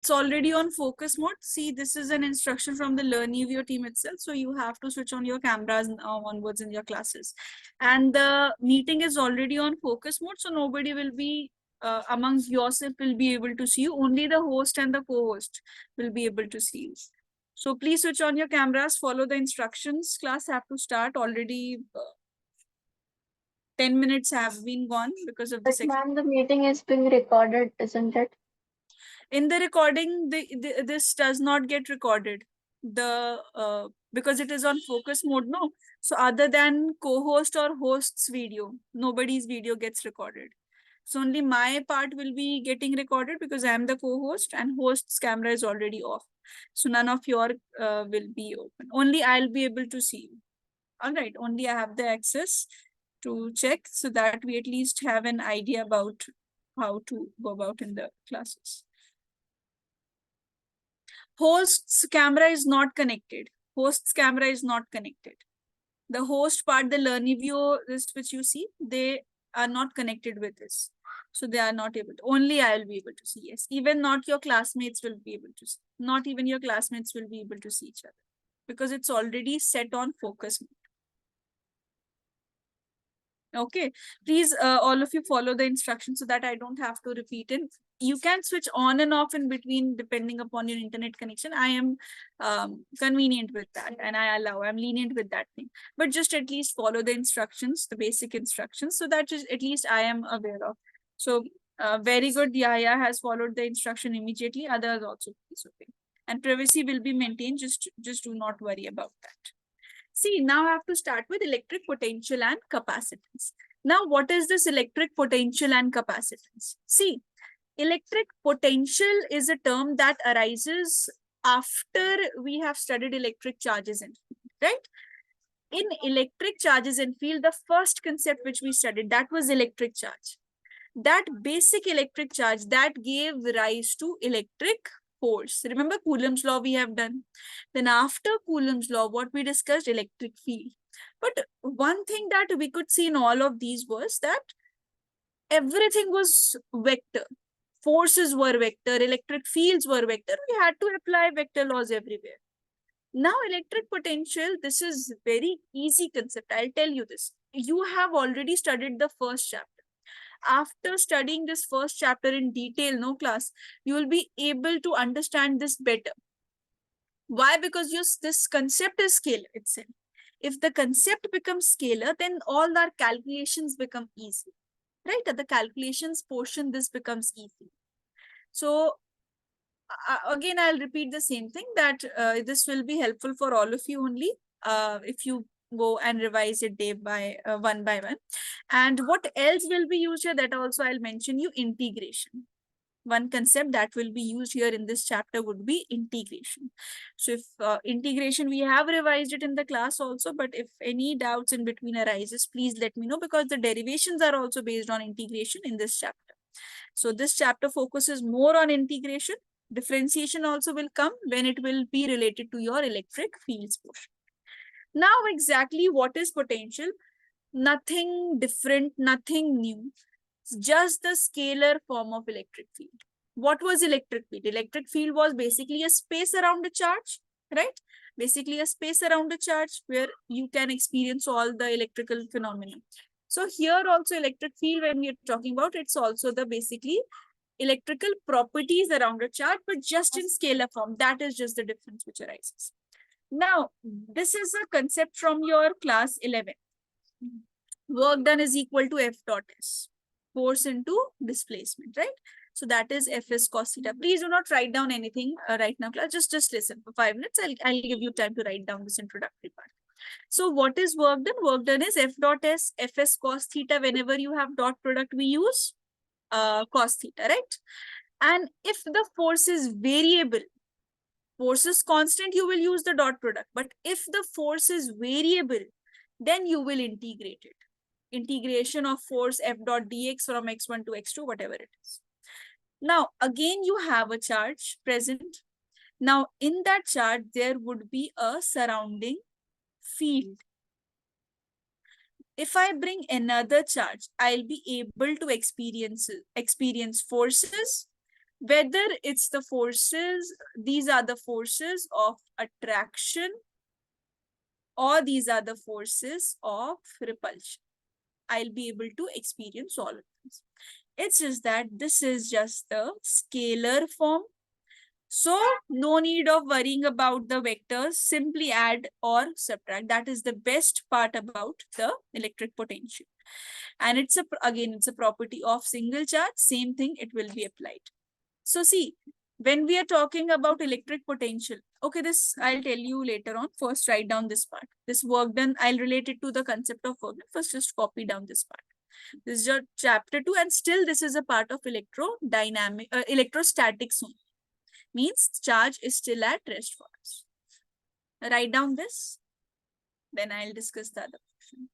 It's already on focus mode. See, this is an instruction from the LearnEvio team itself. So you have to switch on your cameras onwards in your classes. And the meeting is already on focus mode. So nobody will be amongst yourself will be able to see you. Only the host and the co-host will be able to see you. So please switch on your cameras, follow the instructions. Class have to start already. 10 minutes have been gone because of the But ma'am, the meeting is being recorded, isn't it? in the recording. This does not get recorded because it is on focus mode, no. So other than co-host or host's video, nobody's video gets recorded. So only my part will be getting recorded because I am the co-host and host's camera is already off. So none of your will be open. Only I'll be able to see you. All right, only I have the access to check so that we at least have an idea about how to go about in the classes. Host's camera is not connected. Host's camera is not connected. The host part, the LearnEvio, this which you see, they are not connected with this. So they are not able to. Only I will be able to see. Yes. Even not your classmates will be able to see. Not even your classmates will be able to see each other because it's already set on focus mode. Okay, please all of you follow the instructions so that I don't have to repeat it. You can switch on and off in between depending upon your internet connection. I am convenient with that and I'm lenient with that thing. But just at least follow the instructions, the basic instructions, so that just at least I am aware of. So very good. Yahya has followed the instruction immediately. Others also please obey. And privacy will be maintained. Just do not worry about that. See, now I have to start with electric potential and capacitance. Now, what is this electric potential and capacitance? See, electric potential is a term that arises after we have studied electric charges and field, right? In electric charges and field, the first concept which we studied, that was electric charge. That basic electric charge that gave rise to electric force. Remember Coulomb's law we have done. Then after Coulomb's law, what we discussed, electric field. But one thing that we could see in all of these was that everything was vector. Forces were vector, electric fields were vector. We had to apply vector laws everywhere. Now electric potential, this is very easy concept. I'll tell you this. You have already studied the first chapter. After studying this first chapter in detail, no class, you will be able to understand this better. Why? Because this concept is scalar itself. If the concept becomes scalar, then all our calculations become easy, right? At the calculations portion, this becomes easy. So again, I'll repeat the same thing that this will be helpful for all of you only if you go and revise it day by one by one. And what else will be used here, that also I'll mention you, integration. One concept that will be used here in this chapter would be integration. So if integration, we have revised it in the class also, but if any doubts in between arises, please let me know, because the derivations are also based on integration in this chapter. So this chapter focuses more on integration. Differentiation also will come when it will be related to your electric fields portion. Now, exactly what is potential? Nothing different, nothing new. It's just the scalar form of electric field. What was electric field? Electric field was basically a space around a charge, right? Basically a space around a charge where you can experience all the electrical phenomena. So here also electric field, when we are talking about, it's also the basically electrical properties around a charge, but just in scalar form. That is just the difference which arises. Now, this is a concept from your class 11. Work done is equal to F dot S, force into displacement, right? So that is Fs cos theta. Please do not write down anything right now, class. Just listen for 5 minutes. I'll give you time to write down this introductory part. So what is work done? Work done is F dot S, Fs cos theta. Whenever you have dot product, we use cos theta, right? And if the force is variable, force is constant, you will use the dot product. But if the force is variable, then you will integrate it. Integration of force F dot dx from x1 to x2, whatever it is. Now, again, you have a charge present. Now, in that charge, there would be a surrounding field. If I bring another charge, I'll be able to experience forces, whether it's the forces, these are the forces of attraction, or these are the forces of repulsion. I'll be able to experience all of this. It's just that this is just the scalar form. So no need of worrying about the vectors, simply add or subtract. That is the best part about the electric potential. And it's again, it's a property of single charge, same thing, it will be applied. So see, when we are talking about electric potential, okay, this I'll tell you later on. First, write down this part. This work done, I'll relate it to the concept of work done. First, just copy down this part. This is your chapter 2, and still this is a part of electrostatics only. Means charge is still at rest for us. Write down this, then I'll discuss the other portion.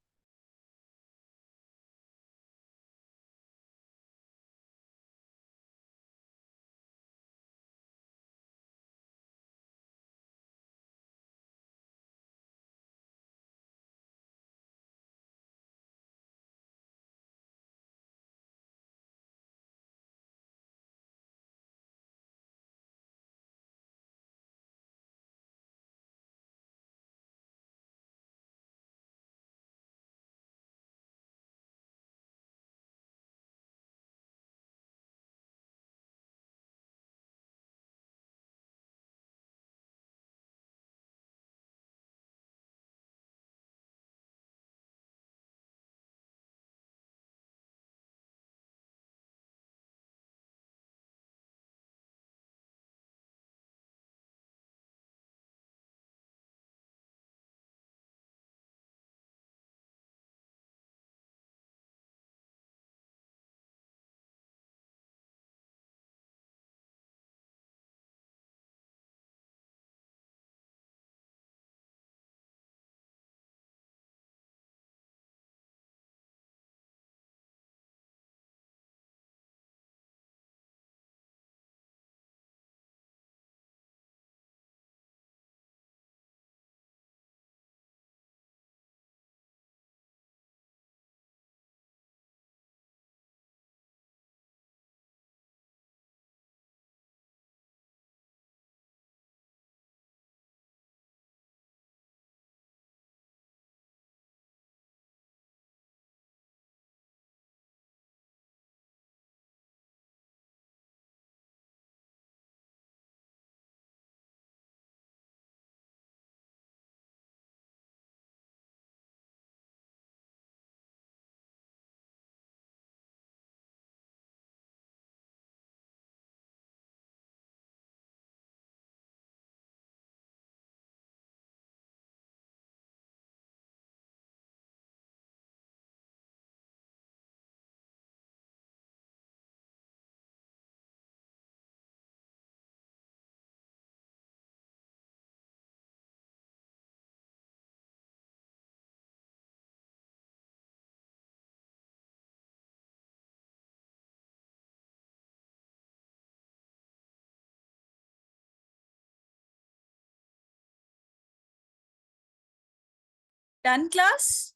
Done, class?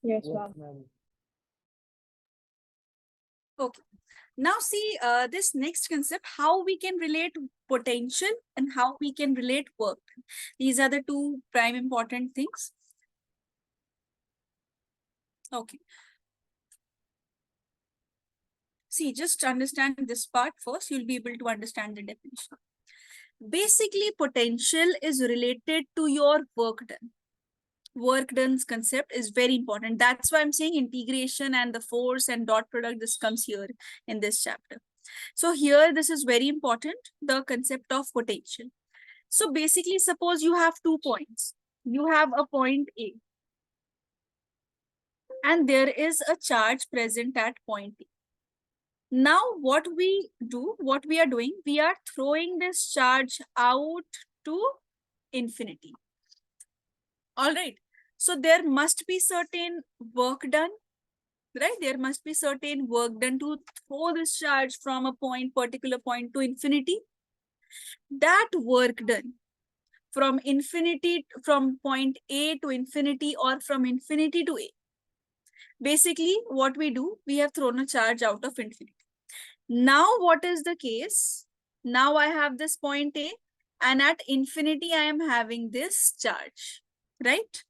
Yes, ma'am. Okay. Now see this next concept, how we can relate potential and how we can relate work. These are the two prime important things. Okay. See, just understand this part first, you'll be able to understand the definition. Basically, potential is related to your work done. Work done's concept is very important. That's why I'm saying integration and the force and dot product, this comes here in this chapter. So here, this is very important, the concept of potential. So basically, suppose you have 2 points. You have a point A, and there is a charge present at point A. Now, what we are doing, we are throwing this charge out to infinity. All right. So there must be certain work done, right? There must be certain work done to throw this charge from a particular point to infinity. That work done from infinity, from point A to infinity, or from infinity to A. Basically, what we do, we have thrown a charge out of infinity. Now what is the case? Now I have this point A, and at infinity I am having this charge, right?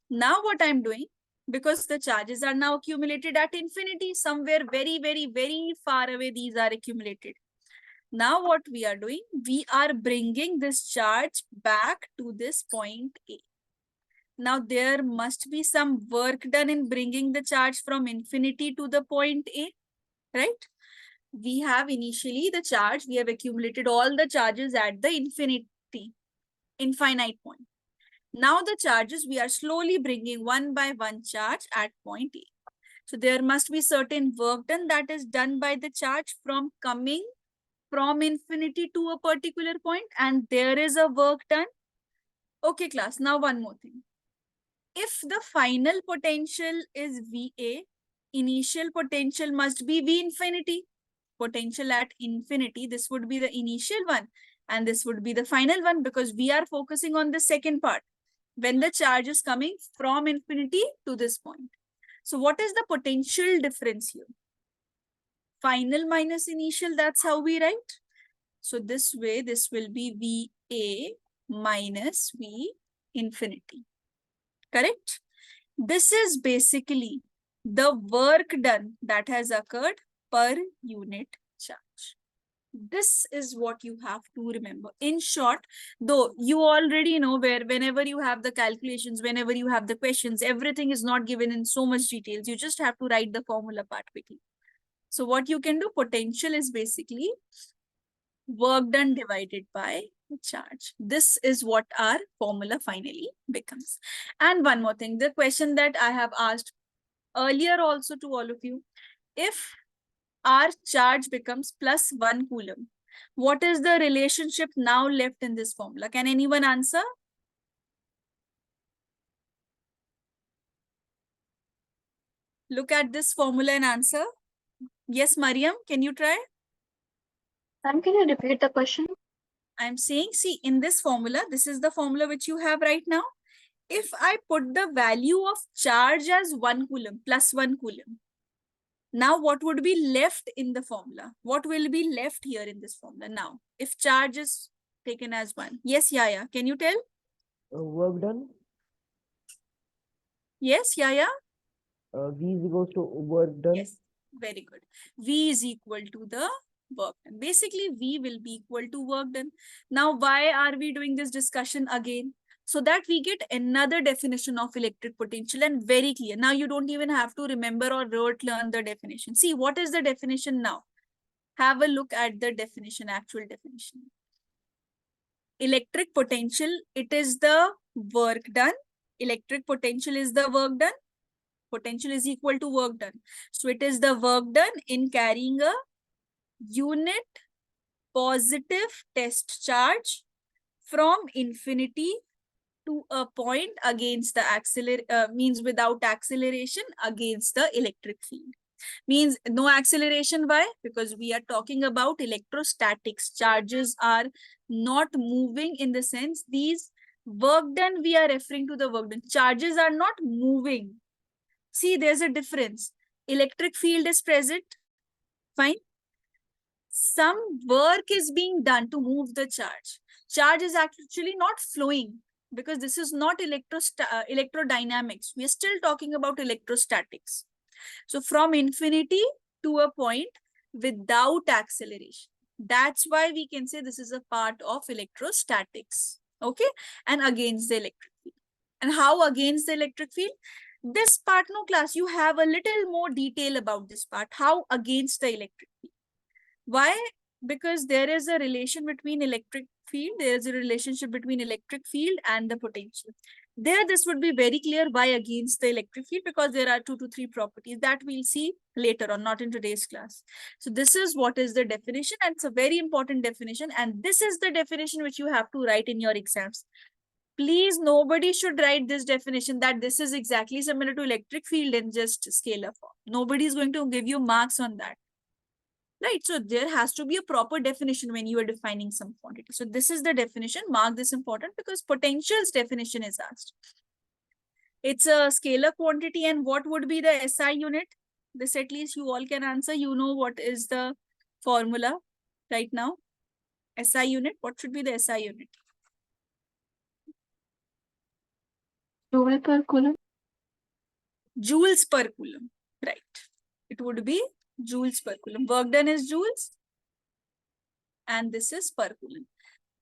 Now what I'm doing, because the charges are now accumulated at infinity, somewhere very, very, very far away these are accumulated. Now what we are doing, we are bringing this charge back to this point A. Now there must be some work done in bringing the charge from infinity to the point A, right? We have initially the charge, we have accumulated all the charges at the infinite point. Now the charges, we are slowly bringing one by one charge at point A. So there must be certain work done that is done by the charge from coming from infinity to a particular point, and there is a work done. Okay, class, now one more thing. If the final potential is VA, initial potential must be V infinity. Potential at infinity, this would be the initial one, and this would be the final one, because we are focusing on the second part, when the charge is coming from infinity to this point. So what is the potential difference here? Final minus initial, that's how we write. So this way, this will be VA minus V infinity. Correct? This is basically the work done that has occurred per unit charge. This is what you have to remember. In short, though you already know where whenever you have the calculations, whenever you have the questions, everything is not given in so much details. You just have to write the formula part quickly. So what you can do, potential is basically work done divided by charge. This is what our formula finally becomes. And one more thing, the question that I have asked earlier also to all of you, if our charge becomes plus 1 coulomb, what is the relationship now left in this formula? Can anyone answer? Look at this formula and answer. Yes, Mariam, can you try? Ma'am, can you repeat the question? I'm saying, see, in this formula, this is the formula which you have right now. If I put the value of charge as 1 coulomb, plus 1 coulomb, now what would be left in the formula? What will be left here in this formula now? If charge is taken as 1. Yes, Yaya, can you tell? Work done. Yes, Yaya? V is equals to work done. Yes, very good. V is equal to the work done. Basically, V will be equal to work done. Now, why are we doing this discussion again? So that we get another definition of electric potential, and very clear. Now, you don't even have to remember or learn the definition. See, what is the definition now? Have a look at the definition, actual definition. Electric potential, it is the work done. Electric potential is the work done. Potential is equal to work done. So it is the work done in carrying a unit positive test charge from infinity to a point against the means without acceleration against the electric field. Means no acceleration. Why? Because we are talking about electrostatics. Charges are not moving, in the sense these work done, we are referring to the work done. Charges are not moving. See, there's a difference. Electric field is present. Fine. Some work is being done to move the charge. Charge is actually not flowing, because this is not electrodynamics. We are still talking about electrostatics. So from infinity to a point without acceleration. That's why we can say this is a part of electrostatics. Okay. And against the electric field. And how against the electric field? This part, no class, you have a little more detail about this part. How against the electric field? Why? Because there is a relation between electric field. There is a relationship between electric field and the potential. There, this would be very clear why against the electric field, because there are 2 to 3 properties that we'll see later on, not in today's class. So this is what is the definition, and it's a very important definition. And this is the definition which you have to write in your exams. Please, nobody should write this definition that this is exactly similar to electric field in just scalar form. Nobody is going to give you marks on that. Right, so there has to be a proper definition when you are defining some quantity. So this is the definition. Mark this important, because potential's definition is asked. It's a scalar quantity, and what would be the SI unit? This at least you all can answer. You know what is the formula right now? SI unit, what should be the SI unit? Joule per coulomb. Joules per coulomb, right? It would be joules per coulomb. Work done is joules, and this is per coulomb.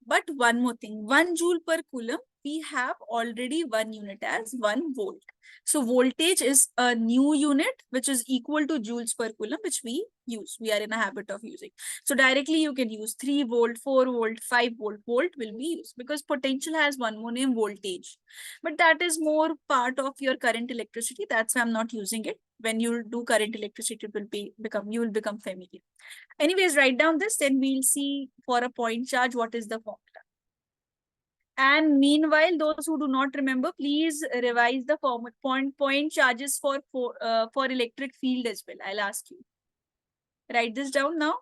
But one more thing, 1 joule per coulomb, we have already one unit as 1 volt. So voltage is a new unit which is equal to joules per coulomb, which we use. We are in a habit of using. So directly you can use 3 volt, 4 volt, 5 volt. Volt will be used because potential has one more name, voltage. But that is more part of your current electricity. That's why I'm not using it. When you do current electricity, it will you will become familiar. Anyways, write down this, then we'll see for a point charge what is the formula. And meanwhile, those who do not remember, please revise the point charges for electric field as well. I'll ask you. Write this down now.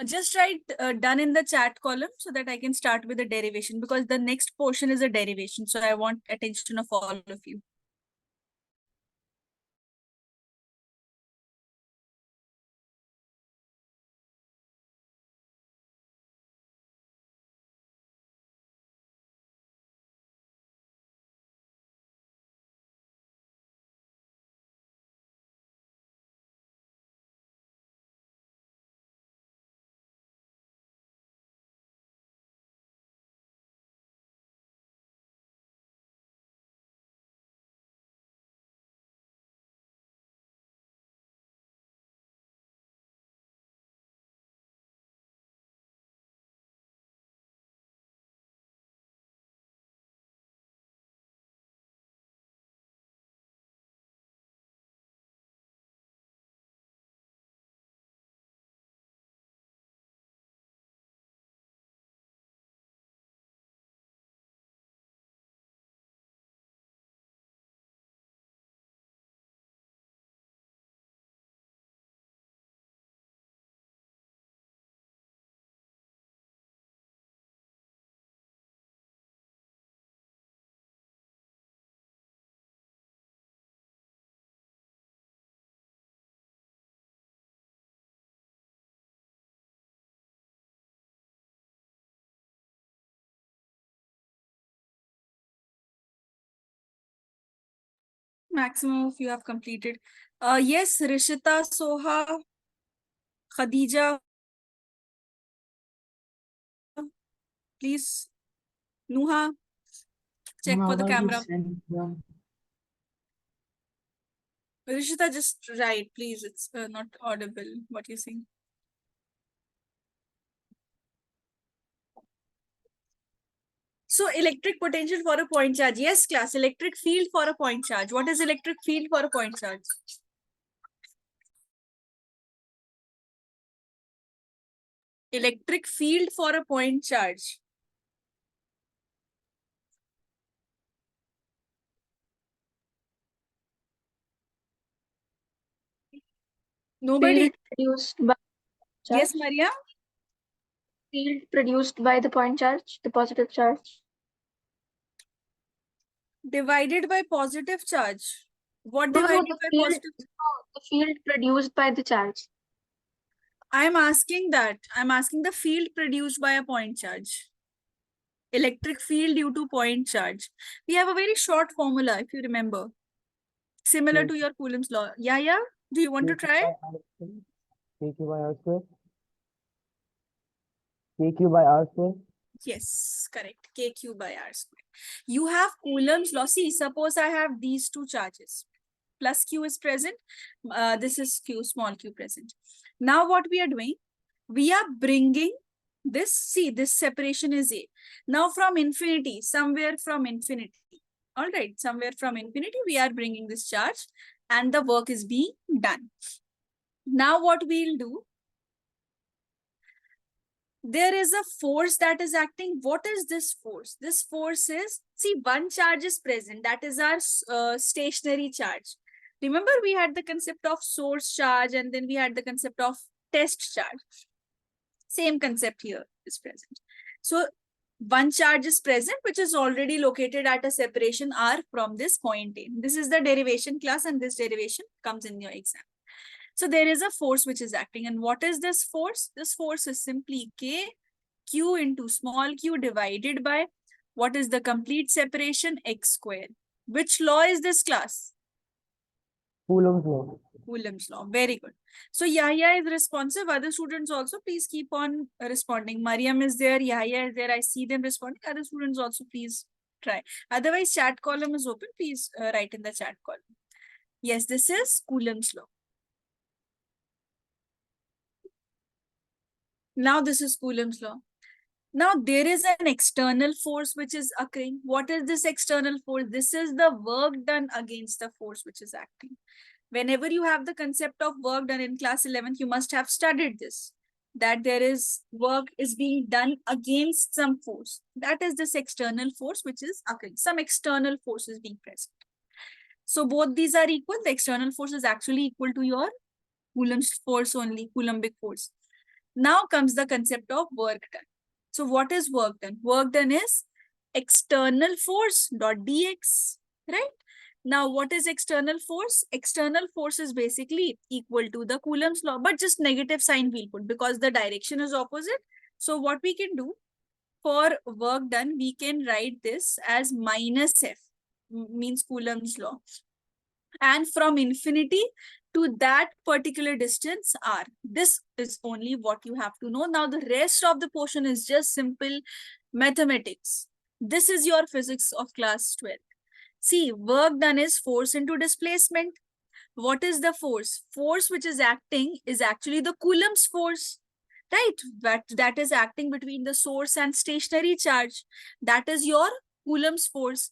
Just write done in the chat column so that I can start with the derivation, because the next portion is a derivation. So I want attention of all of you. Maximum of you have completed. Yes, Rishita, Soha, Khadija, please. Nuha, check for the camera. Rishita, just write, please. It's not audible what you're saying. So electric potential for a point charge. Yes, class. Electric field for a point charge. What is electric field for a point charge? Electric field for a point charge. Nobody. Field produced by charge. Yes, Maria. Field produced by the point charge, the positive charge. Divided by positive charge. What No, divided the by field, positive? the field produced by the charge. I'm asking that. I'm asking the field produced by a point charge. Electric field due to point charge. We have a very short formula, if you remember. Similar Yes. to your Coulomb's law. Yeah, yeah. Do you want to try? KQ by R square. KQ by R square. Yes, correct. KQ by R square. You have Coulomb's law. See, suppose I have these two charges. Plus Q is present. This is Q, small q present. Now what we are doing? We are bringing this, see, this separation is A. Now from infinity, somewhere from infinity. All right, somewhere from infinity, we are bringing this charge and the work is being done. Now what we'll do? There is a force that is acting. What is this force? This force is, see, one charge is present. That is our stationary charge. Remember, we had the concept of source charge and then we had the concept of test charge. Same concept here is present. So one charge is present, which is already located at a separation R from this point A. This is the derivation class and this derivation comes in your exam. So there is a force which is acting. And what is this force? This force is simply K, Q into small q divided by, what is the complete separation? X square. Which law is this, class? Coulomb's law. Coulomb's law. Very good. So Yahya is responsive. Other students also, please keep on responding. Mariam is there. Yahya is there. I see them responding. Other students also, please try. Otherwise, chat column is open. Please write in the chat column. Yes, this is Coulomb's law. Now this is Coulomb's law. Now there is an external force which is occurring. What is this external force? This is the work done against the force which is acting. Whenever you have the concept of work done in class 11th, you must have studied this, that there is work is being done against some force. That is this external force which is occurring. Some external force is being present. So both these are equal. The external force is actually equal to your Coulomb's force only, Coulombic force. Now comes the concept of work done. So what is work done? Work done is external force dot dx, right? Now, what is external force? External force is basically equal to the Coulomb's law, but just negative sign we'll put because the direction is opposite. So what we can do for work done, we can write this as minus F, means Coulomb's law. And from infinity to that particular distance R. This is only what you have to know. Now, the rest of the portion is just simple mathematics. This is your physics of class 12. See, work done is force into displacement. What is the force? Force which is acting is actually the Coulomb's force, right? That is acting between the source and stationary charge. That is your Coulomb's force.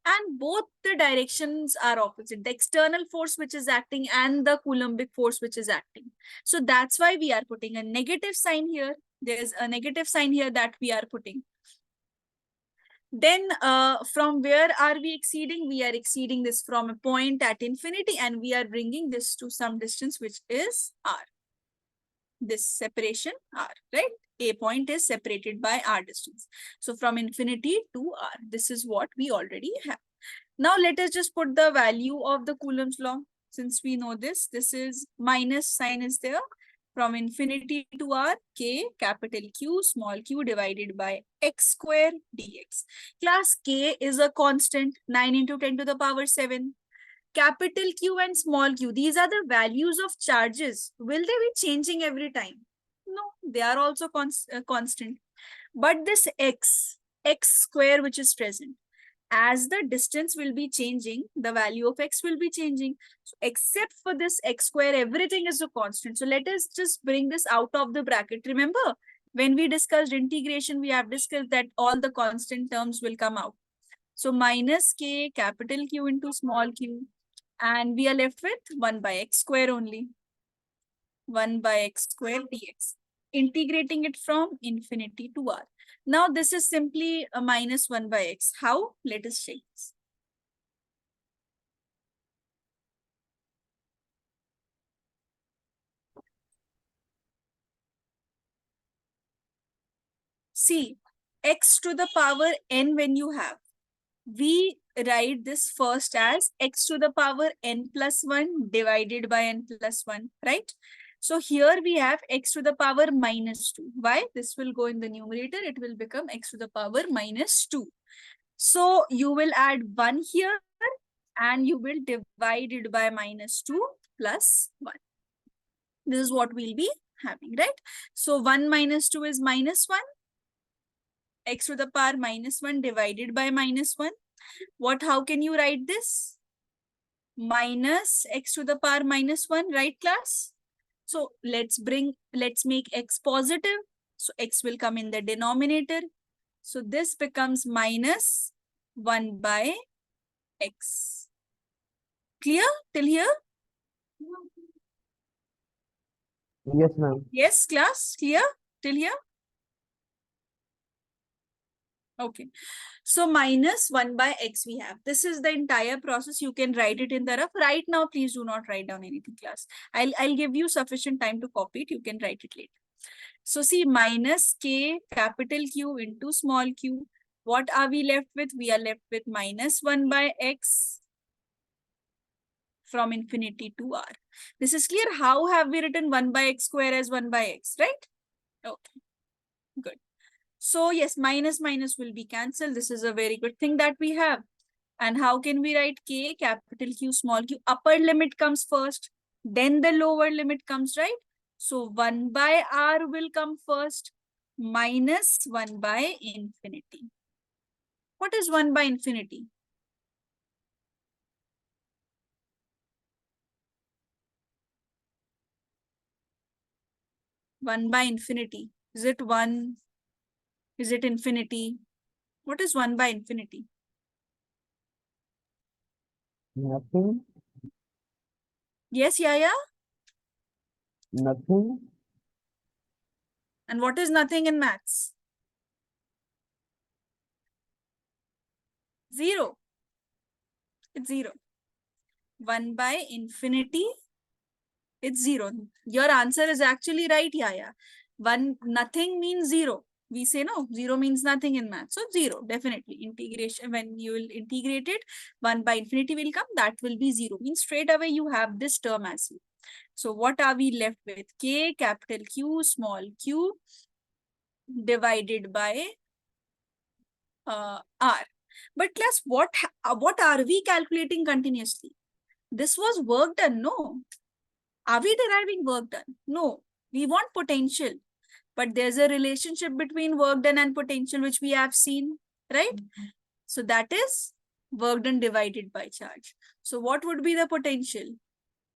And both the directions are opposite. The external force which is acting and the Coulombic force which is acting. So that's why we are putting a negative sign here. There's a negative sign here that we are putting. Then from where are we exceeding? We are exceeding this from a point at infinity, and we are bringing this to some distance which is R. This separation R, right? A point is separated by R distance. So from infinity to R, this is what we already have. Now let us just put the value of the Coulomb's law. Since we know this is minus sign is there. From infinity to R, K, capital Q, small q divided by x square dx. Class K is a constant, 9 into 10 to the power 7. Capital Q and small q, these are the values of charges. Will they be changing every time? No, they are also constant. But this x square which is present, as the distance will be changing, the value of x will be changing. So except for this x square, everything is a constant. So let us just bring this out of the bracket. Remember, when we discussed integration, we have discussed that all the constant terms will come out. So minus k capital Q into small q. And we are left with 1 by x square only. 1 by x square dx. Integrating it from infinity to R. Now this is simply a minus 1 by x. How? Let us check this. See, x to the power n when you have. We write this first as x to the power n plus 1 divided by n plus 1, right? So here we have x to the power minus 2. Why? This will go in the numerator. It will become x to the power minus 2. So you will add 1 here and you will divide it by minus 2 plus 1. This is what we'll be having, right? So 1 minus 2 is minus 1. X to the power minus 1 divided by minus 1. How can you write this? Minus x to the power minus 1, right class? So let's make x positive. So x will come in the denominator. So this becomes minus 1 by x. Clear till here? Yes, ma'am. Yes, class, clear till here? Okay. So minus 1 by x we have. This is the entire process. You can write it in the rough. Right now, please do not write down anything, class. I'll give you sufficient time to copy it. You can write it later. So see, minus k capital Q into small q. What are we left with? We are left with minus 1 by x from infinity to R. This is clear. How have we written 1 by x square as 1 by x, right? Okay, good. So yes, minus will be cancelled. This is a very good thing that we have. And how can we write k capital Q small q? Upper limit comes first, then the lower limit comes, right? So 1 by R will come first, minus 1 by infinity. What is 1 by infinity? One by infinity. Is it 1? Is it infinity? What is 1 by infinity? Nothing. Yes, Yaya? Nothing. And what is nothing in maths? 0. It's 0. 1 by infinity, it's 0. Your answer is actually right, Yaya. Nothing means zero. We say no, zero means nothing in math. So zero, definitely. Integration, when you will integrate it, 1 by infinity will come, that will be zero. Means straight away you have this term as well. So what are we left with? K capital Q small q divided by R. But class, what are we calculating continuously? This was work done, no? Are we deriving work done? No. We want potential. But there's a relationship between work done and potential, which we have seen, right? So that is work done divided by charge. So what would be the potential?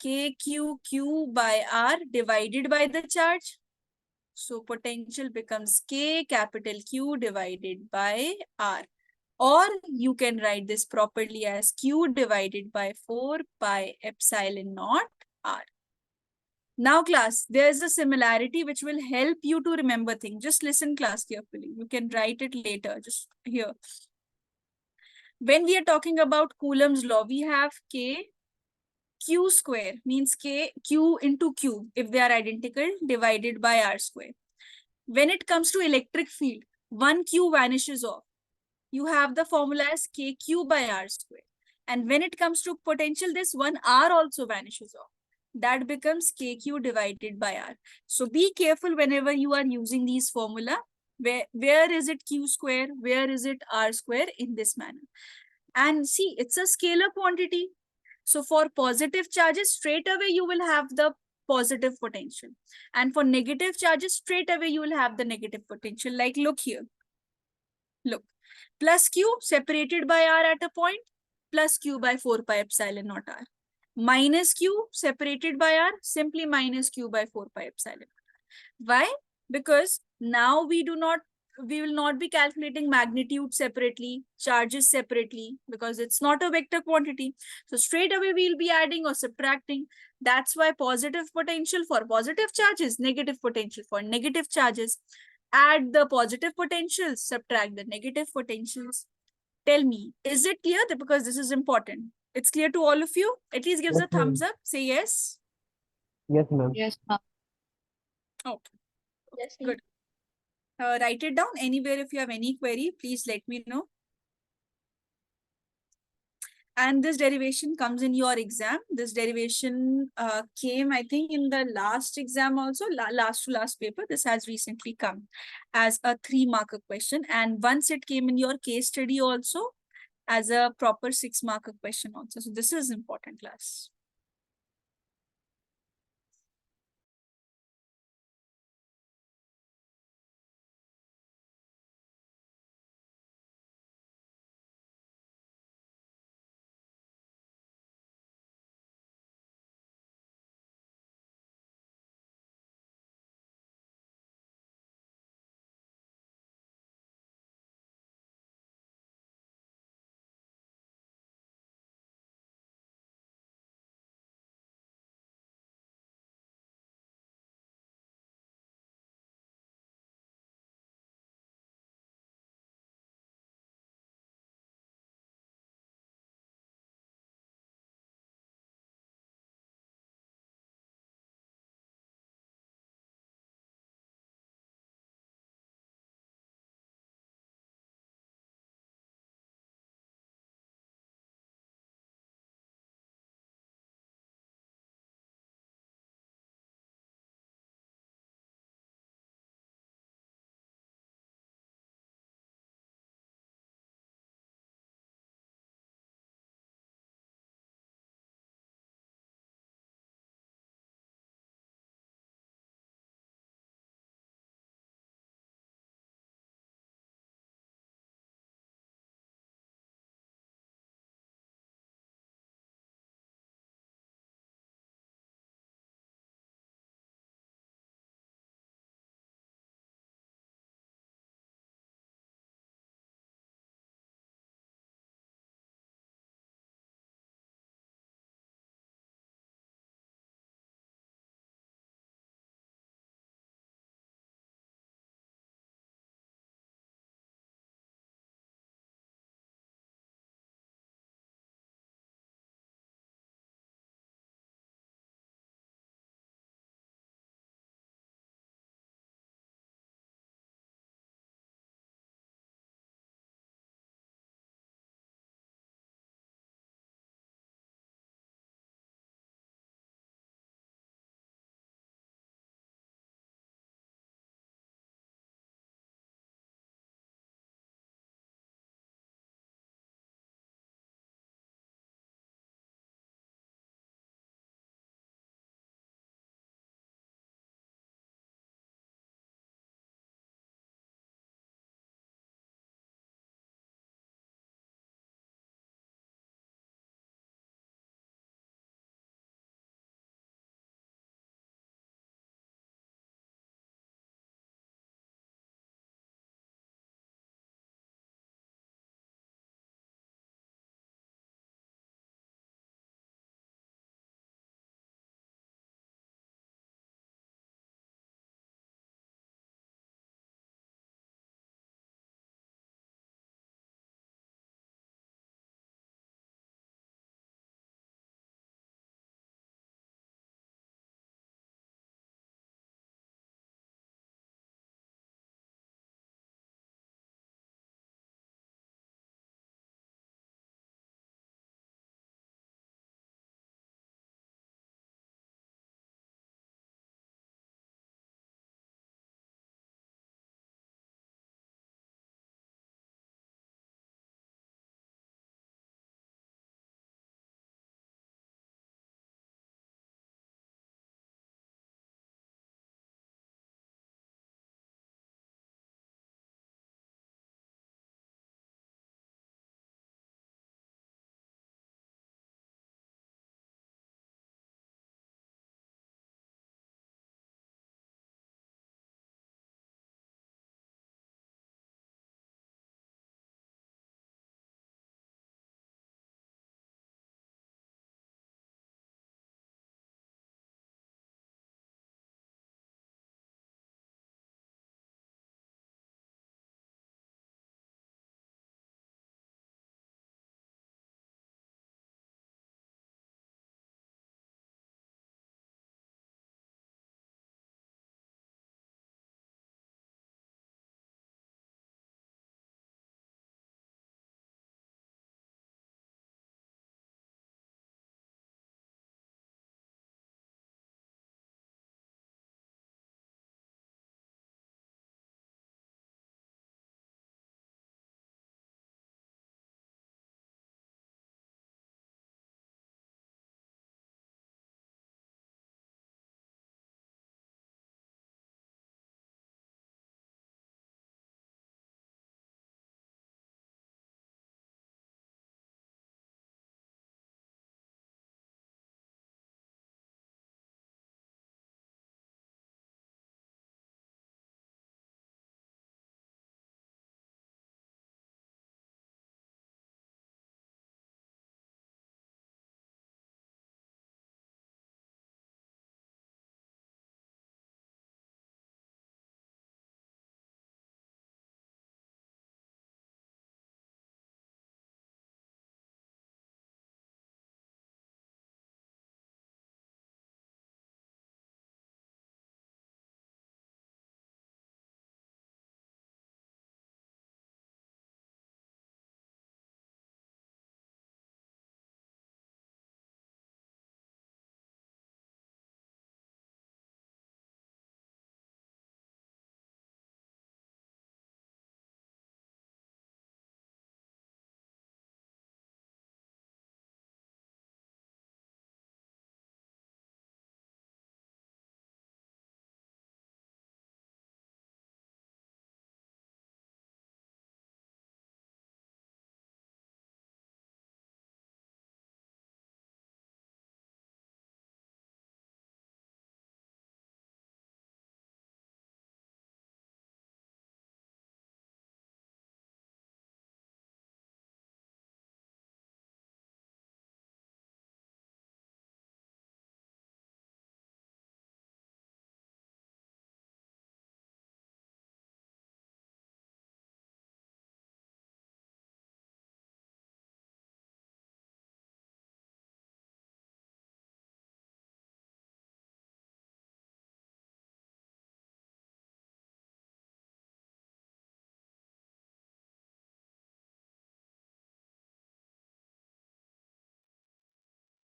KQ by R divided by the charge. So potential becomes K capital Q divided by R. Or you can write this properly as Q divided by 4 pi epsilon naught R. Now class, there's a similarity which will help you to remember things. Just listen class carefully. You can write it later, just here. When we are talking about Coulomb's law, we have K Q square means Q into Q if they are identical divided by R square. When it comes to electric field, one Q vanishes off. You have the formula as KQ by R square. And when it comes to potential, this one R also vanishes off. That becomes KQ divided by R. So be careful whenever you are using these formula. Where is it Q square? Where is it R square in this manner? And see, it's a scalar quantity. So for positive charges, straight away you will have the positive potential. And for negative charges, straight away you will have the negative potential. Like look here. Look, plus Q separated by R at a point, plus Q by 4 pi epsilon naught R. Minus Q separated by R, simply minus Q by 4 pi epsilon. Why? Because now we will not be calculating magnitude separately, charges separately, because it's not a vector quantity. So straight away we'll be adding or subtracting. That's why positive potential for positive charges, negative potential for negative charges. Add the positive potentials, subtract the negative potentials. Tell me, is it clear? Because this is important. It's clear to all of you? At least gives Yes, a thumbs ma'am. up. Say yes. Yes, ma'am. Yes, ma'am. Okay, Yes, ma'am. good. Write it down anywhere. If you have any query, please let me know. And this derivation comes in your exam. This derivation came, I think, in the last exam also, last to last paper. This has recently come as a 3-marker question. And once it came in your case study also as a proper 6-marker question also. So this is important, class.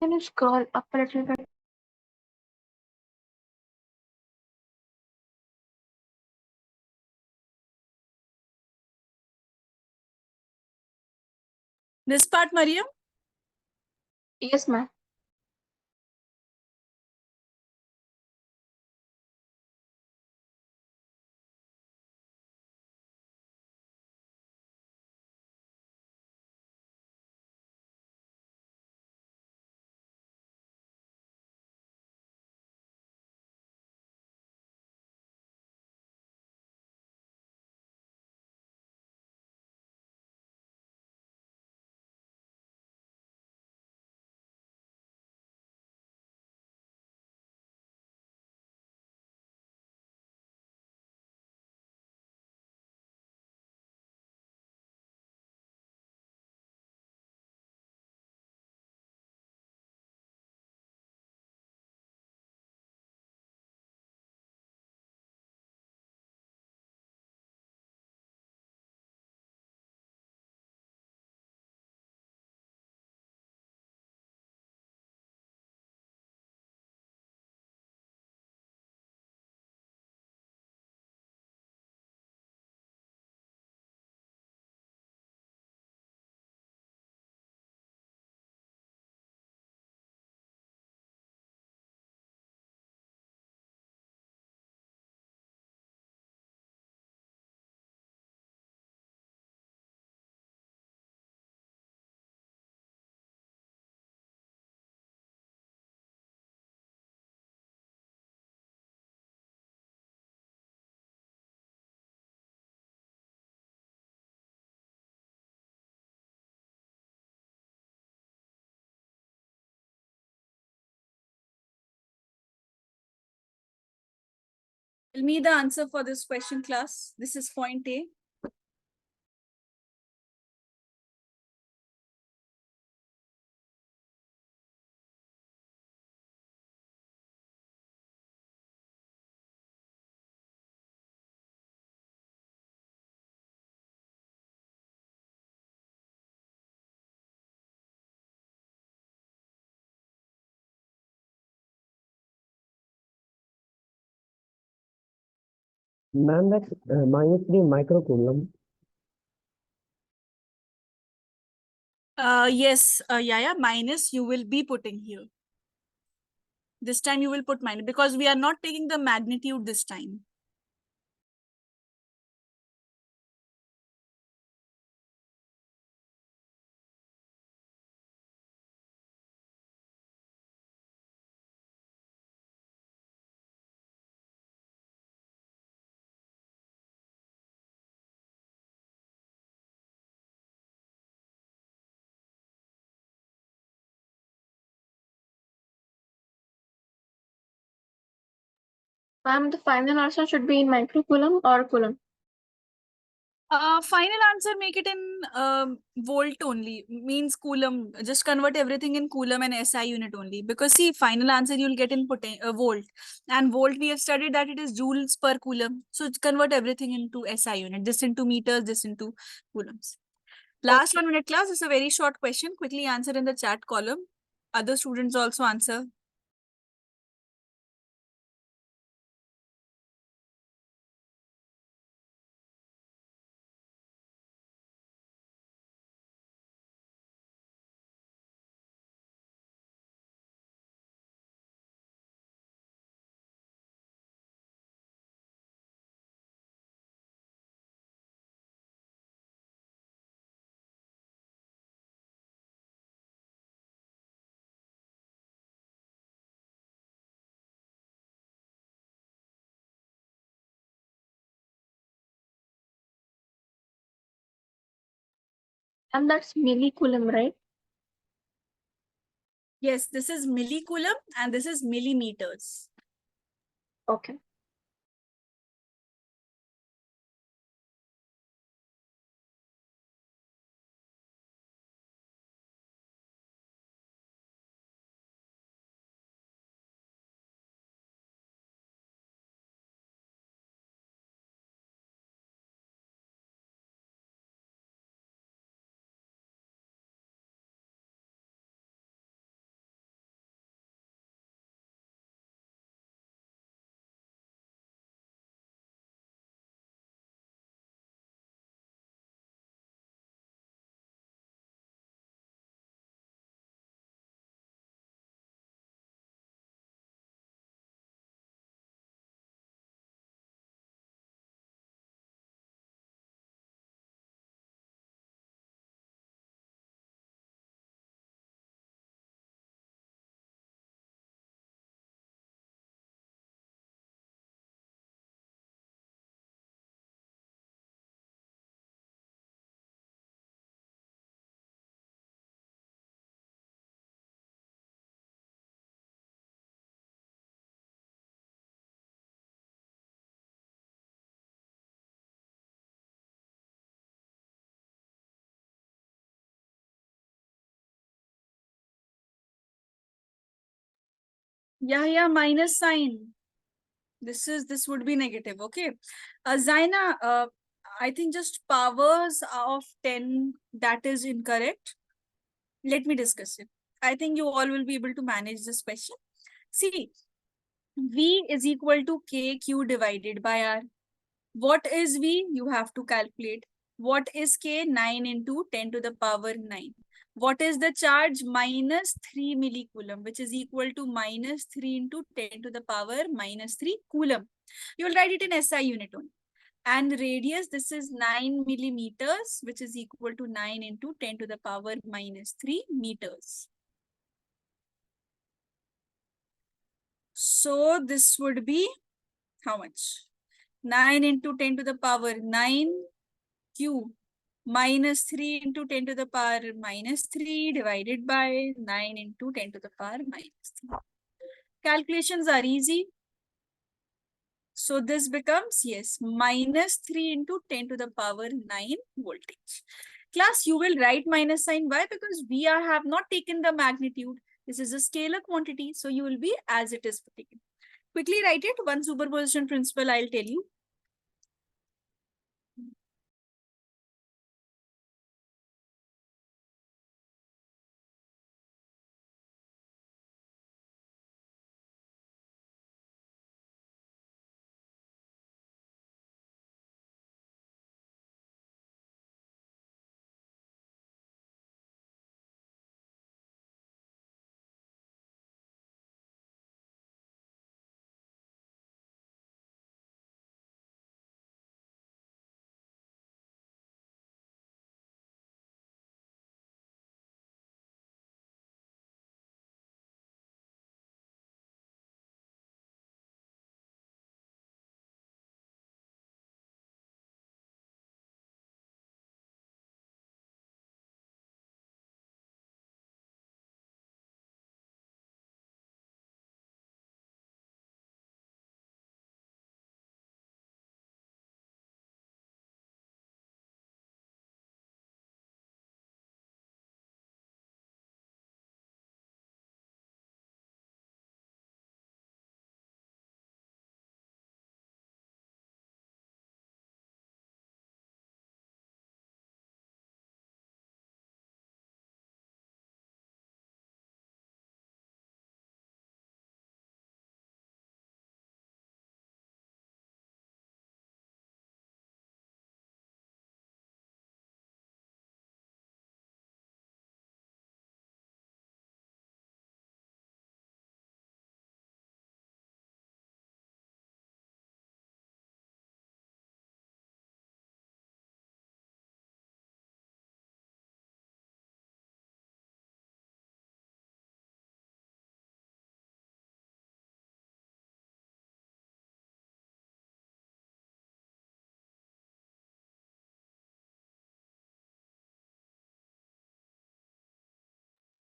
Can you scroll up a little bit? This part, Mariam? Yes, ma'am. Tell me the answer for this question, class. This is point A. Ma'am, that's -3 microcoulomb. Yes, Yaya, minus you will be putting here. This time you will put minus because we are not taking the magnitude this time. Ma'am, the final answer should be in microcoulomb or coulomb. Final answer, make it in volt only, means coulomb. Just convert everything in coulomb and SI unit only. Because see, final answer you'll get in volt. And volt we have studied that it is joules per coulomb. So convert everything into SI unit. This into meters, this into coulombs. Last 1 minute class is a very short question. Quickly answer in the chat column. Other students also answer. And that's millicoulomb, right? Yes, this is millicoulomb and this is millimeters. Okay. Yeah, minus sign. This would be negative. Okay. Zaina, I think just powers of 10, that is incorrect. Let me discuss it. I think you all will be able to manage this question. See, V is equal to KQ divided by R. What is V? You have to calculate. What is K? 9 into 10 to the power 9. What is the charge? Minus 3 millicoulomb, which is equal to minus 3 into 10 to the power minus 3 coulomb. You will write it in SI unit only. And radius, this is 9 millimeters, which is equal to 9 into 10 to the power minus 3 meters. So this would be how much? 9 into 10 to the power 9 cube minus 3 into 10 to the power minus 3 divided by 9 into 10 to the power minus 3. Calculations are easy. So this becomes, yes, minus 3 into 10 to the power 9 voltage. Class, you will write minus sign. Why? Because we have not taken the magnitude. This is a scalar quantity. So you will be as it is taken. Quickly write it. One superposition principle I'll tell you.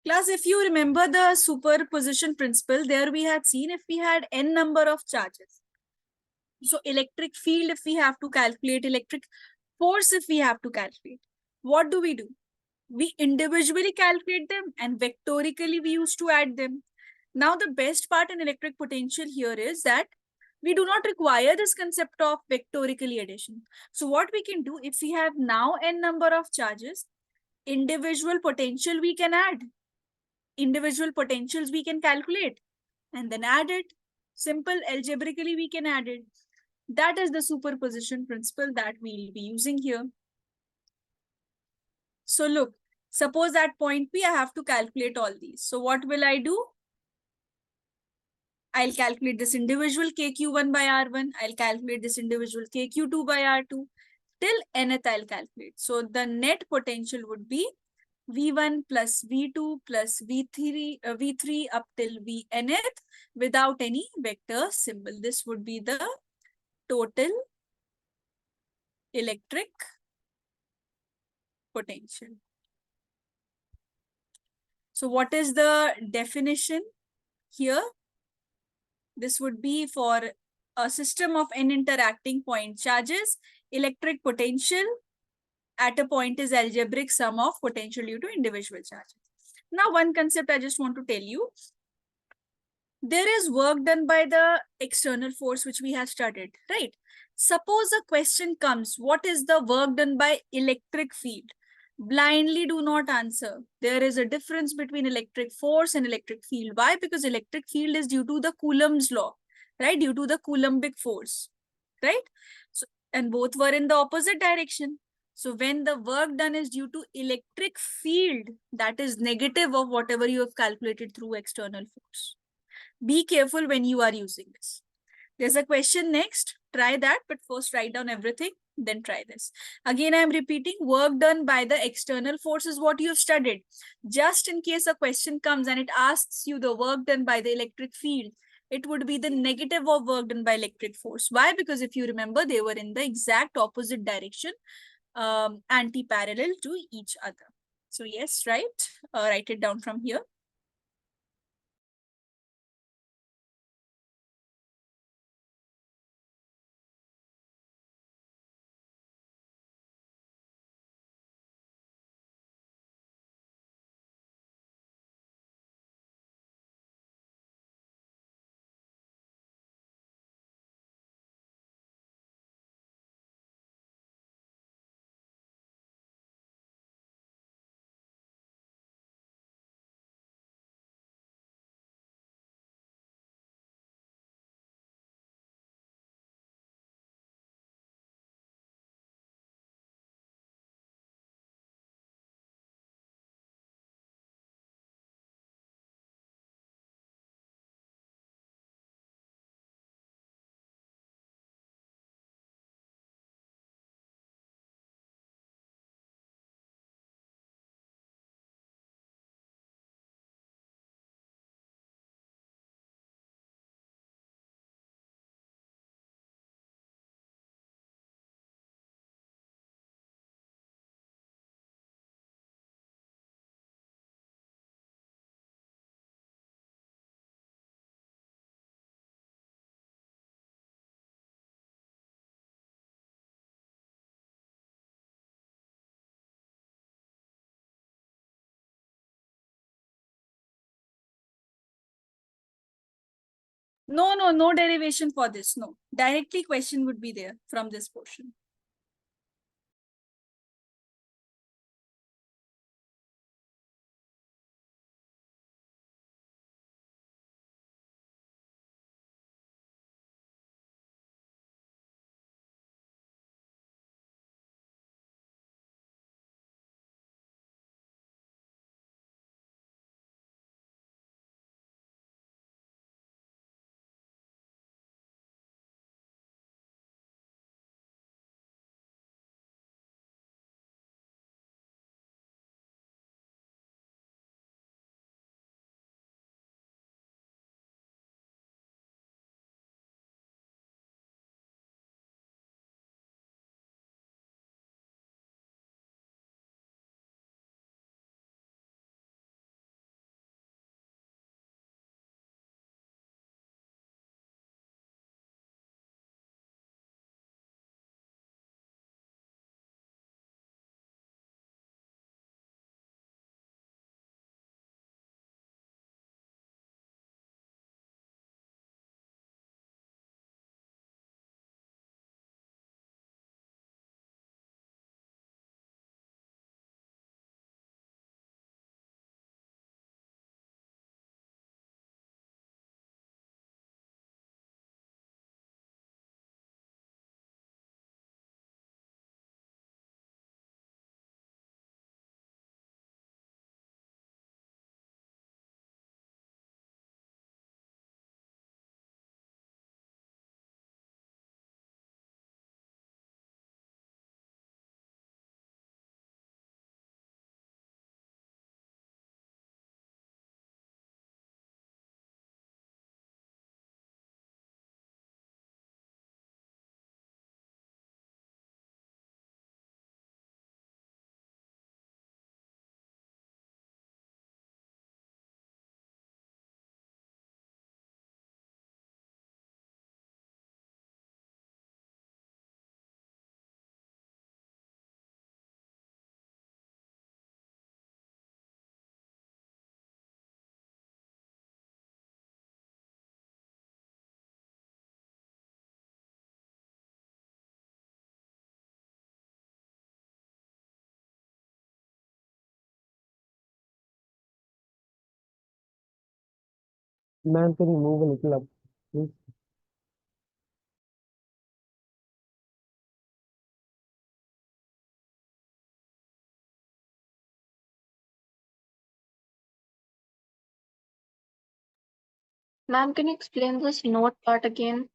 Class, if you remember the superposition principle, there we had seen if we had n number of charges. So electric field, if we have to calculate, electric force, if we have to calculate, what do? We individually calculate them and vectorically we used to add them. Now the best part in electric potential here is that we do not require this concept of vectorically addition. So what we can do, if we have now n number of charges, individual potential we can add. Individual potentials we can calculate and then add it. Simple, algebraically we can add it. That is the superposition principle that we'll be using here. So look, suppose at point P, I have to calculate all these. So what will I do? I'll calculate this individual KQ1 by R1. I'll calculate this individual KQ2 by R2. Till nth I'll calculate. So the net potential would be V1 plus V2 plus V3 up till Vnth without any vector symbol. This would be the total electric potential. So what is the definition here? This would be for a system of n interacting point charges, electric potential at a point is algebraic sum of potential due to individual charges. Now, one concept I just want to tell you. there is work done by the external force which we have studied, right? Suppose a question comes, what is the work done by electric field? Blindly do not answer. There is a difference between electric force and electric field. Why? Because electric field is due to the Coulomb's law, right? Due to the Coulombic force, right? So, and both were in the opposite direction. So when the work done is due to electric field, that is negative of whatever you have calculated through external force. Be careful when you are using this. There's a question next. Try that, but first write down everything, then try this. Again, I am repeating, work done by the external force is what you have studied. Just in case a question comes and it asks you the work done by the electric field, it would be the negative of work done by electric force. Why? Because if you remember, they were in the exact opposite direction, anti-parallel to each other. So yes, right? Write it down from here. No derivation for this. No, directly question would be there from this portion. Ma'am, can you move a little up, please? Ma'am, can you explain this note part again?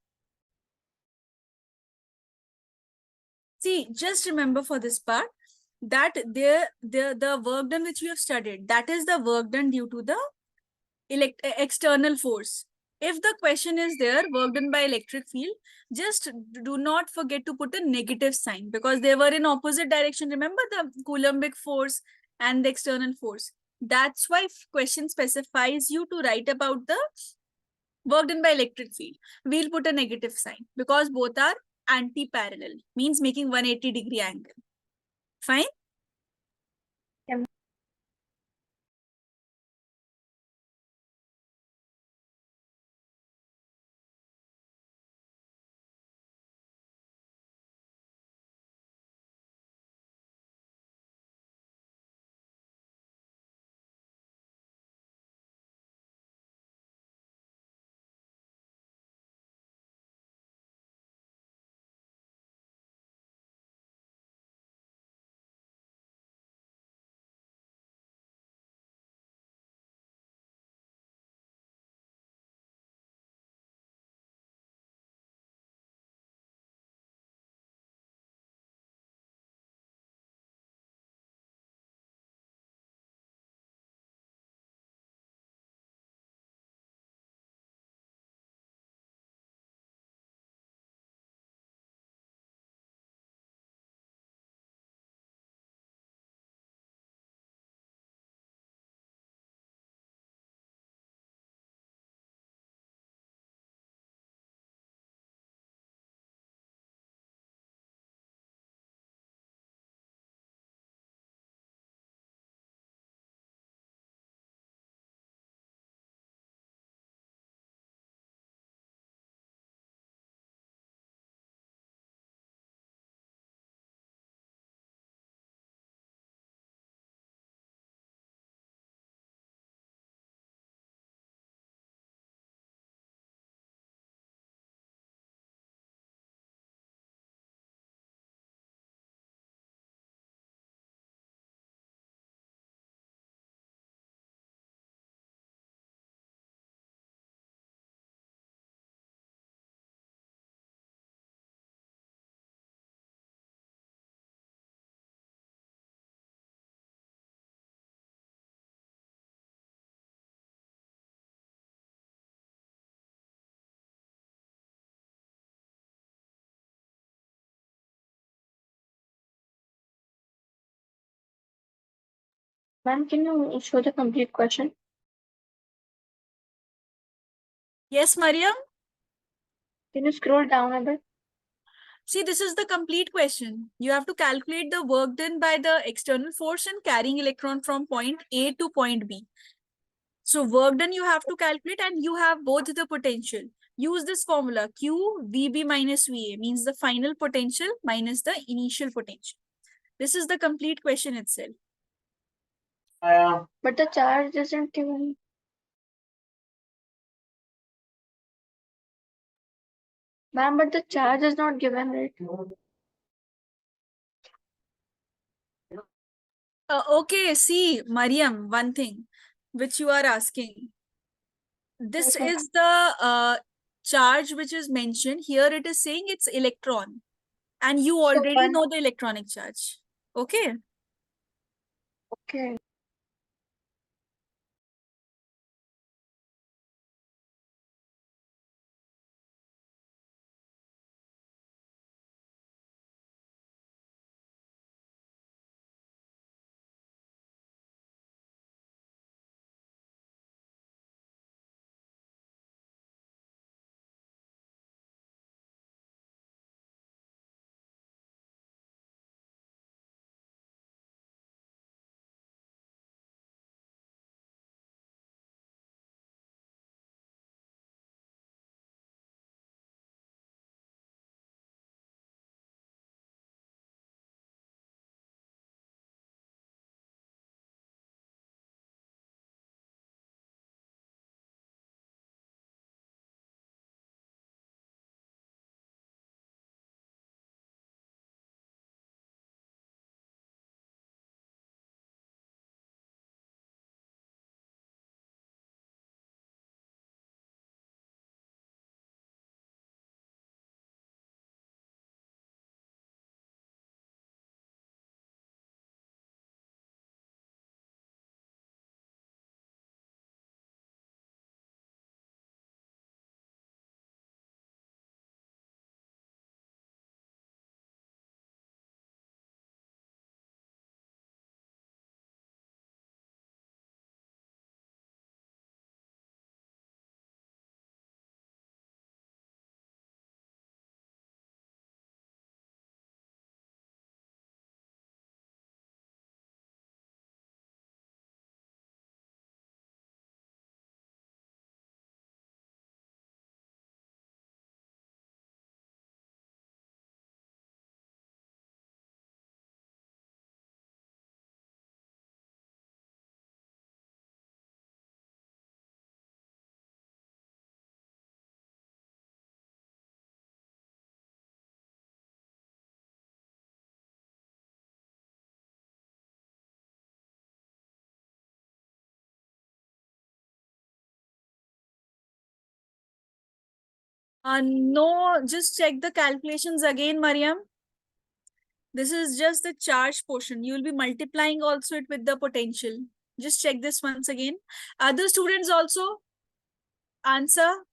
See, just remember for this part that the work done which you have studied, that is the work done due to the external force. If the question is there, work done by electric field, just do not forget to put a negative sign because they were in opposite direction. Remember the Coulombic force and the external force. That's why question specifies you to write about the work done by electric field. We'll put a negative sign because both are anti-parallel, means making 180-degree angle. Fine? Yeah. Ma'am, can you show the complete question? Yes, Mariam? Can you scroll down a bit? See, this is the complete question. You have to calculate the work done by the external force and carrying electron from point A to point B. So work done you have to calculate and you have both the potential. Use this formula Q VB minus VA means the final potential minus the initial potential. This is the complete question itself. But the charge isn't given. Ma'am, but the charge is not given, right? Okay, see, Mariam, one thing which you are asking. This Yes, ma'am. is the charge which is mentioned. Here it is saying it's electron. And you So already one, know the electronic charge. Okay. okay. No, just check the calculations again, Mariam. This is just the charge portion. You will be multiplying also it with the potential. Just check this once again. Other students also answer.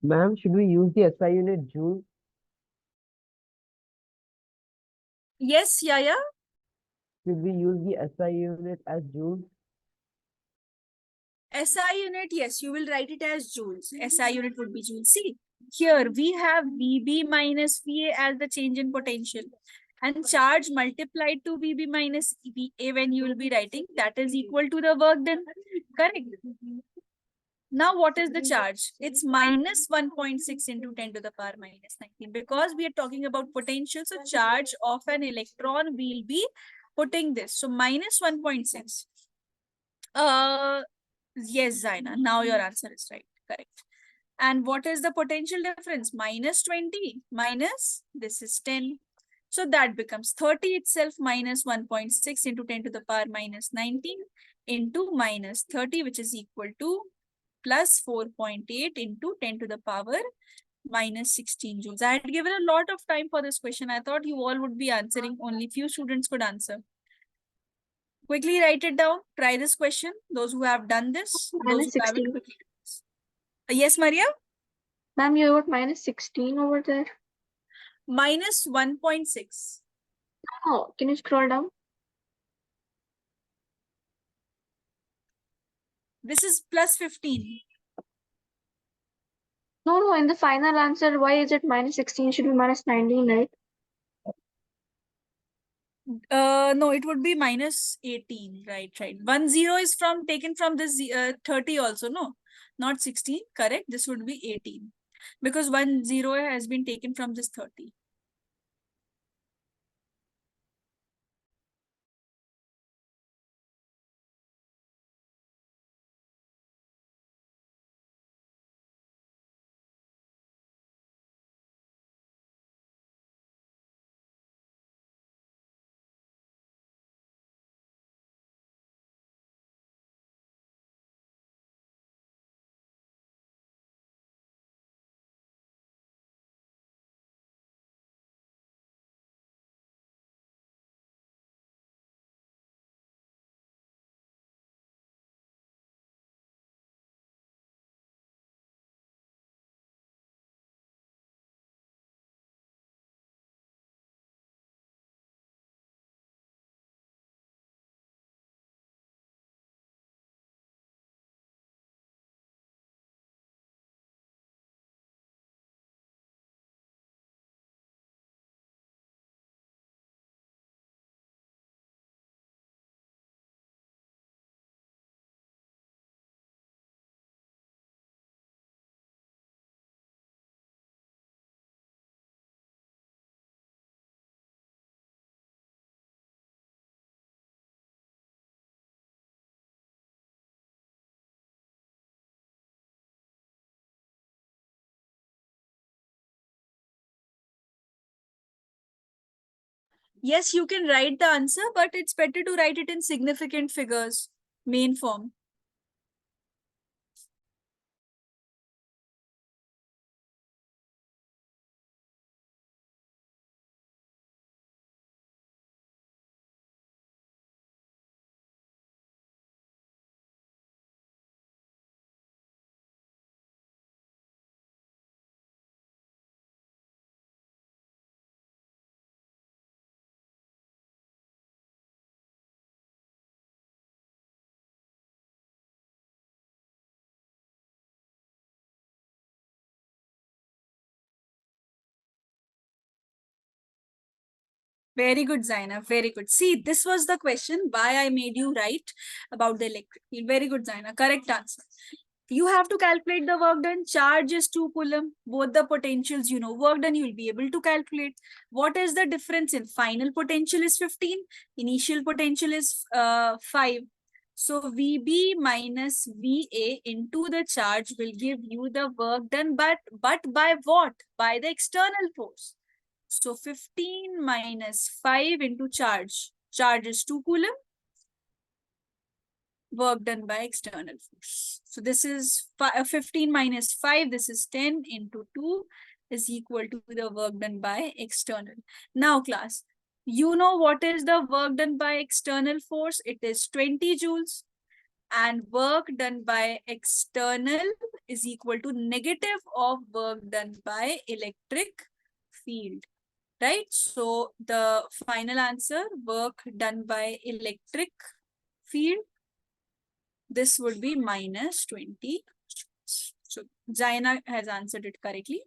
Ma'am, should we use the SI unit joule? Yes, Yaya. Should we use the SI unit as joule? SI unit, yes, you will write it as joules. SI unit would be joules. See, here we have VB minus VA as the change in potential. And charge multiplied to VB minus VA when you will be writing, that is equal to the work done. Correct. Now, what is the charge? It's minus 1.6 into 10 to the power minus 19. Because we are talking about potential, so charge of an electron will be putting this. So minus 1.6. Yes, Zaina. Now your answer is right. Correct. And what is the potential difference? Minus 20 minus this is 10. So that becomes 30 itself minus 1.6 into 10 to the power minus 19 into minus 30, which is equal to plus 4.8 into 10 to the power minus 16 joules. I had given a lot of time for this question. I thought you all would be answering. Only few students could answer. Quickly write it down. Try this question. Those who have done this, those Minus who haven't. 16. Yes, Maria? Ma'am, you wrote minus 16 over there. Minus 1.6. Oh, can you scroll down? This is plus 15. No, in the final answer, why is it minus 16? It should be minus 19, right? No, it would be minus 18. Right. 10 is from taken from this 30 also, no? Not 16, correct? This would be 18. Because 10 has been taken from this 30. Yes, you can write the answer, but it's better to write it in significant figures, main form. Very good, Zaina. Very good. See, this was the question why I made you write about the electric field. Very good, Zaina. Correct answer. You have to calculate the work done. Charge is 2 coulomb. Both the potentials, you know, work done, you'll be able to calculate. What is the difference in final potential is 15. Initial potential is 5. So VB minus VA into the charge will give you the work done, but by what? By the external force. So 15 minus 5 into charge. Charge is 2 coulomb. Work done by external force. So this is 15 minus 5. This is 10 into 2 is equal to the work done by external. Now class, you know what is the work done by external force? It is 20 joules. And work done by external is equal to negative of work done by electric field. Right? So the final answer, work done by electric field, this would be minus 20. So Zaina has answered it correctly.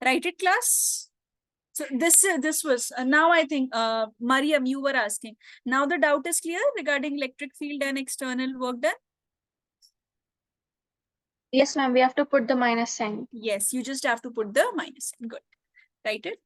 Write it, class. So this was now I think Mariam, you were asking. Now the doubt is clear regarding electric field and external work done. Yes, ma'am. We have to put the minus sign. Yes, you just have to put the minus sign. Good. Write it.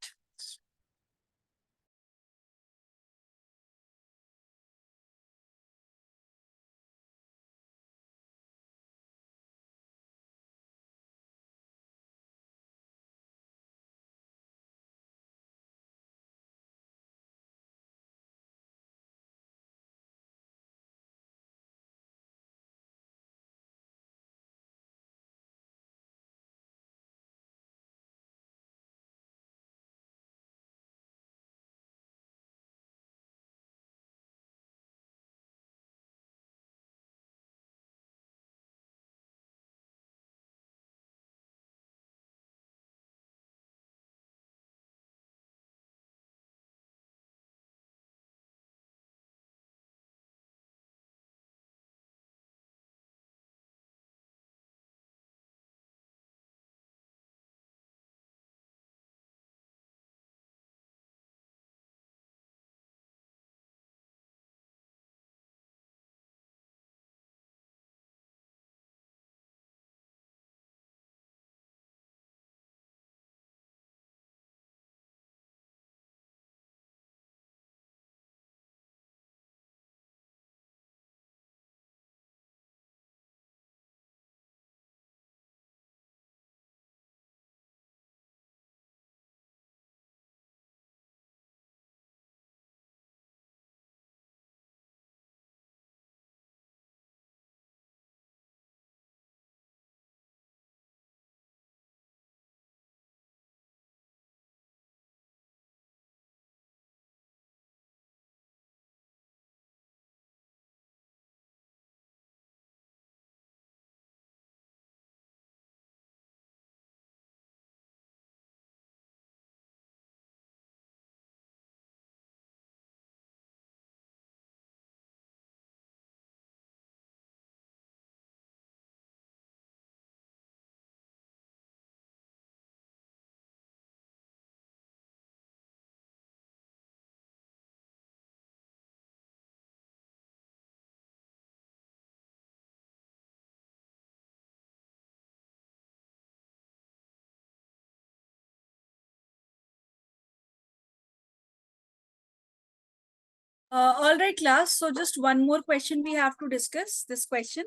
All right, class. So just one more question we have to discuss. This question.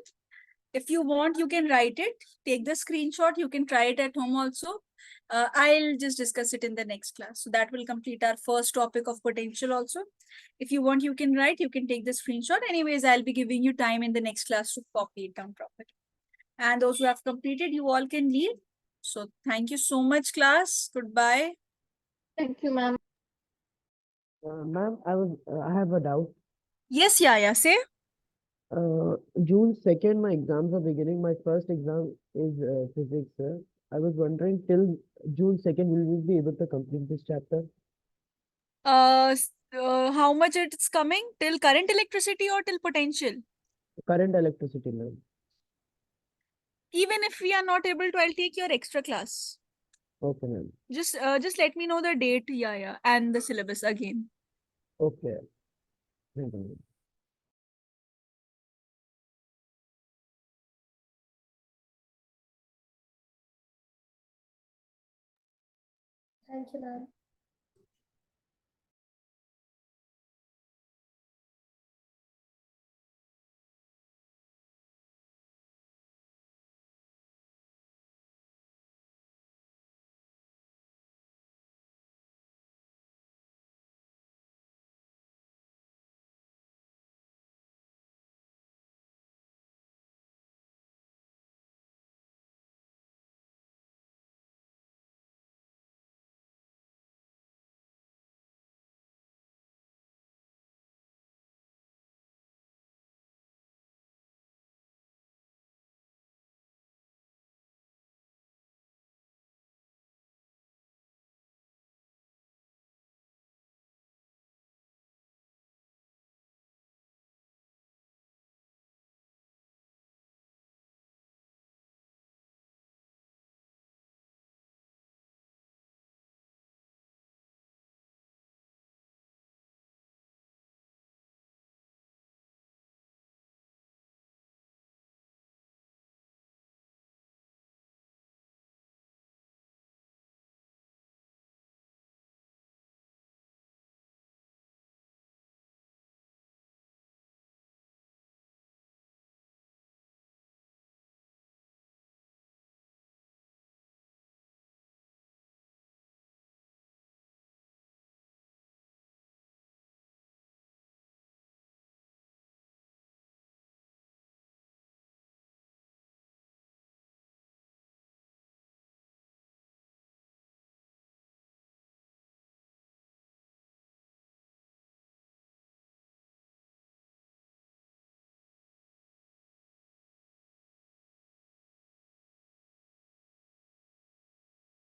If you want, you can write it. Take the screenshot. You can try it at home also. I'll just discuss it in the next class. So that will complete our first topic of potential also. If you want, you can write, you can take the screenshot. Anyways, I'll be giving you time in the next class to copy it down properly. And those who have completed, you all can leave. So thank you so much, class. Goodbye. Thank you, ma'am. Ma'am, I have a doubt. Yes, yeah, say. June 2nd, my exams are beginning. My first exam is physics, sir. I was wondering till June 2nd, will we be able to complete this chapter? How much it's coming? Till current electricity or till potential? Current electricity, ma'am. Even if we are not able to, I'll take your extra class. Okay, ma'am. Just let me know the date, yeah, and the syllabus again. Okay. Thank you, ma'am. Thank you, ma'am.